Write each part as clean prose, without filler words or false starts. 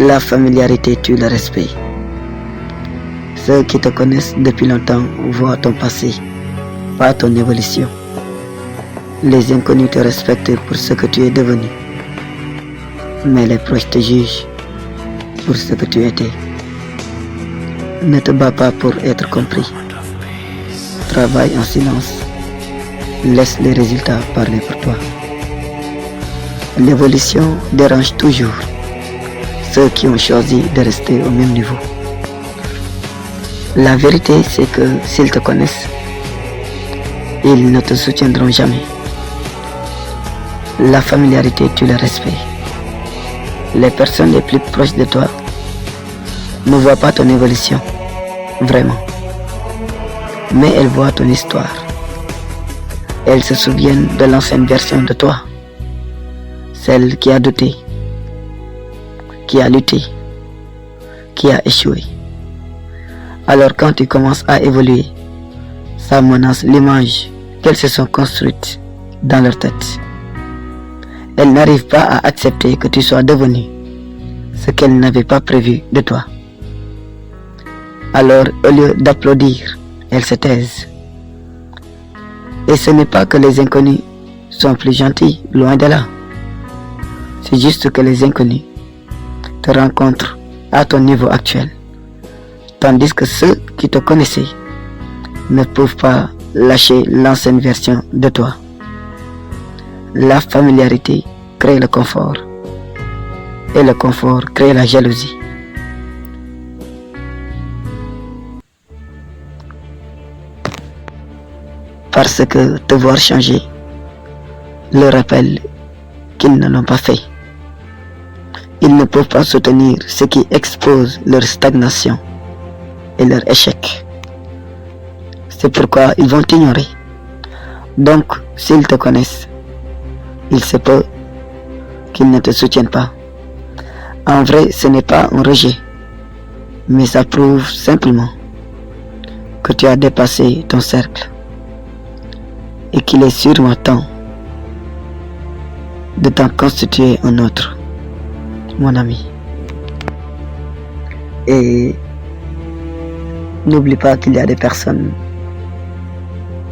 La familiarité tue le respect. Ceux qui te connaissent depuis longtemps voient ton passé, pas ton évolution. Les inconnus te respectent pour ce que tu es devenu, mais les proches te jugent pour ce que tu étais. Ne te bats pas pour être compris. Travaille en silence. Laisse les résultats parler pour toi. L'évolution dérange toujours ceux qui ont choisi de rester au même niveau. La vérité, c'est que s'ils te connaissent, ils ne te soutiendront jamais. La familiarité tue le respect. Les personnes les plus proches de toi ne voient pas ton évolution, vraiment. Mais elles voient ton histoire. Elles se souviennent de l'ancienne version de toi. Celle qui a douté, qui a lutté, qui a échoué. Alors quand tu commences à évoluer, ça menace l'image qu'elles se sont construites dans leur tête. Elles n'arrivent pas à accepter que tu sois devenu ce qu'elles n'avaient pas prévu de toi. Alors au lieu d'applaudir, elles se taisent. Et ce n'est pas que les inconnus sont plus gentils, loin de là. C'est juste que les inconnus te rencontrent à ton niveau actuel. Tandis que ceux qui te connaissaient ne peuvent pas lâcher l'ancienne version de toi. La familiarité crée le confort. Et le confort crée la jalousie. Parce que te voir changer leur rappelle qu'ils ne l'ont pas fait. Ils ne peuvent pas soutenir ce qui expose leur stagnation et leur échec. C'est pourquoi ils vont t'ignorer. Donc, s'ils te connaissent, il se peut qu'ils ne te soutiennent pas. En vrai, ce n'est pas un rejet, mais ça prouve simplement que tu as dépassé ton cercle et qu'il est sûrement temps de t'en constituer un autre, mon ami. Et n'oublie pas qu'il y a des personnes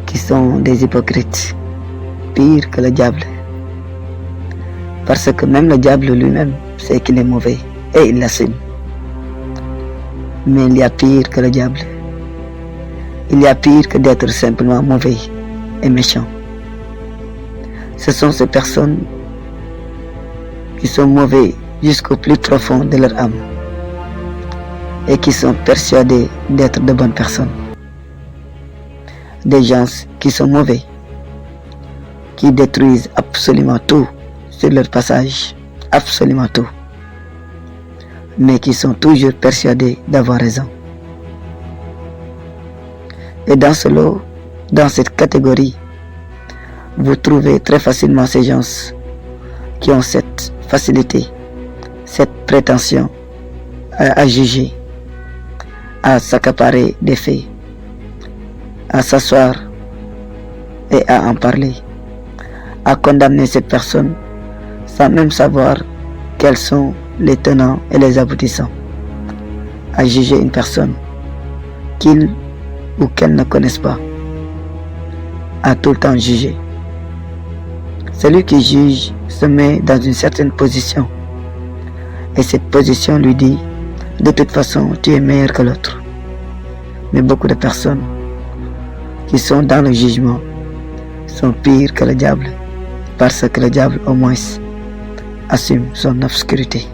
qui sont des hypocrites, pire que le diable. Parce que même le diable lui-même sait qu'il est mauvais et il l'assume. Mais il y a pire que le diable. Il y a pire que d'être simplement mauvais et méchant. Ce sont ces personnes qui sont mauvais jusqu'au plus profond de leur âme et qui sont persuadés d'être de bonnes personnes. Des gens qui sont mauvais, qui détruisent absolument tout sur leur passage, absolument tout, mais qui sont toujours persuadés d'avoir raison. Et dans ce lot, dans cette catégorie, vous trouvez très facilement ces gens qui ont cette facilité, cette prétention à juger, à s'accaparer des faits, à s'asseoir et à en parler, à condamner cette personne sans même savoir quels sont les tenants et les aboutissants, à juger une personne qu'ils ou qu'elles ne connaissent pas, à tout le temps juger. Celui qui juge se met dans une certaine position et cette position lui dit de toute façon tu es meilleur que l'autre. Mais beaucoup de personnes qui sont dans le jugement sont pires que le diable parce que le diable au moins assume son obscurité.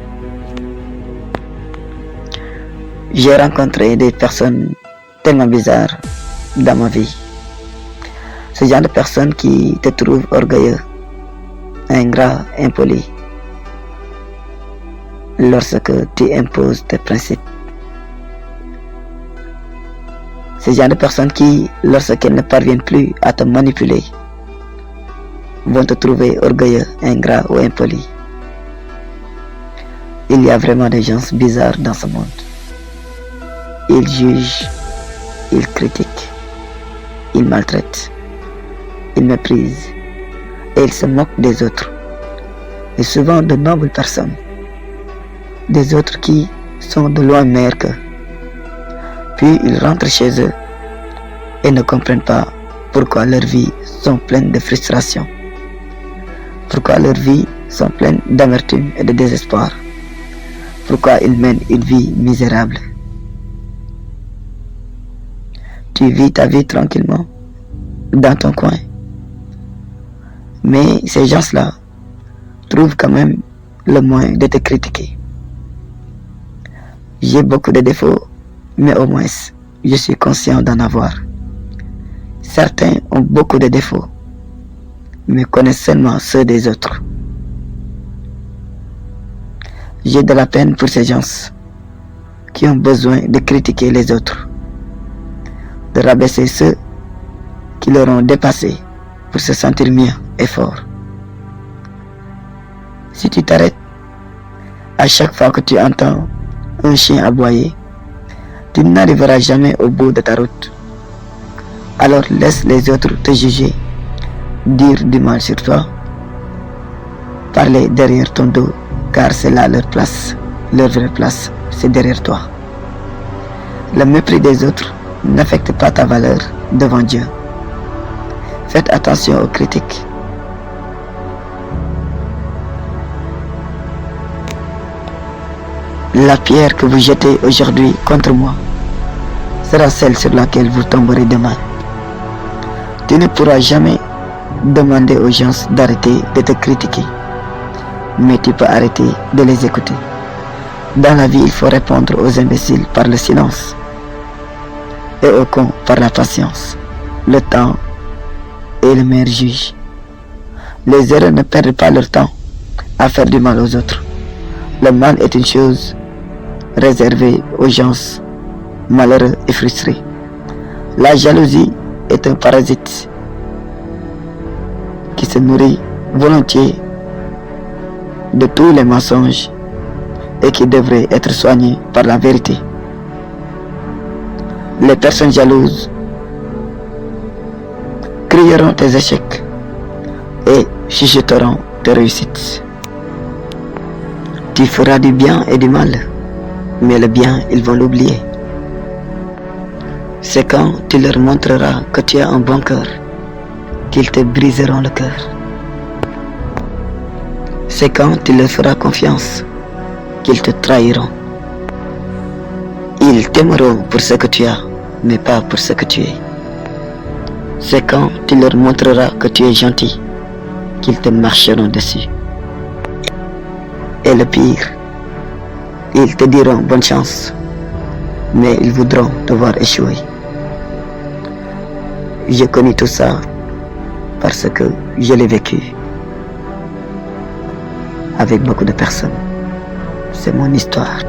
J'ai rencontré des personnes tellement bizarres dans ma vie. Ce genre de personnes qui te trouvent orgueilleux, ingrat, impoli, lorsque tu imposes tes principes. Ce genre de personnes qui, lorsqu'elles ne parviennent plus à te manipuler, vont te trouver orgueilleux, ingrat ou impoli. Il y a vraiment des gens bizarres dans ce monde. Ils jugent, ils critiquent, ils maltraitent, ils méprisent et ils se moquent des autres. Et souvent de nobles personnes. des autres qui sont de loin meilleurs qu'eux. Puis ils rentrent chez eux et ne comprennent pas pourquoi leurs vies sont pleines de frustration, pourquoi leurs vies sont pleines d'amertume et de désespoir, pourquoi ils mènent une vie misérable. Tu vis ta vie tranquillement dans ton coin, mais ces gens-là trouvent quand même le moyen de te critiquer. J'ai beaucoup de défauts, mais au moins je suis conscient d'en avoir. Certains ont beaucoup de défauts, mais connaissent seulement ceux des autres. J'ai de la peine pour ces gens qui ont besoin de critiquer les autres, de rabaisser ceux qui leur ont dépassé pour se sentir mieux et fort. Si tu t'arrêtes à chaque fois que tu entends un chien aboyer, tu n'arriveras jamais au bout de ta route. Alors laisse les autres te juger, dire du mal sur toi, parler derrière ton dos, car c'est là leur place. Leur vraie place, c'est derrière toi. Le mépris des autres n'affecte pas ta valeur devant Dieu. Faites attention aux critiques. La pierre que vous jetez aujourd'hui contre moi sera celle sur laquelle vous tomberez demain. Tu ne pourras jamais demander aux gens d'arrêter de te critiquer, mais tu peux arrêter de les écouter. Dans la vie, il faut répondre aux imbéciles par le silence et aux cons par la patience. Le temps est le meilleur juge. Les heureux ne perdent pas leur temps à faire du mal aux autres. Le mal est une chose réservée aux gens malheureux et frustrés. La jalousie est un parasite qui se nourrit volontiers de tous les mensonges et qui devrait être soigné par la vérité. Les personnes jalouses crieront tes échecs et chuchoteront tes réussites. Tu feras du bien et du mal, mais le bien, ils vont l'oublier. C'est quand tu leur montreras que tu as un bon cœur qu'ils te briseront le cœur. C'est quand tu leur feras confiance qu'ils te trahiront. Ils t'aimeront pour ce que tu as, mais pas pour ce que tu es. C'est quand tu leur montreras que tu es gentil qu'ils te marcheront dessus. Et le pire, ils te diront bonne chance, mais ils voudront te voir échouer. Je connais tout ça parce que je l'ai vécu avec beaucoup de personnes. C'est mon histoire.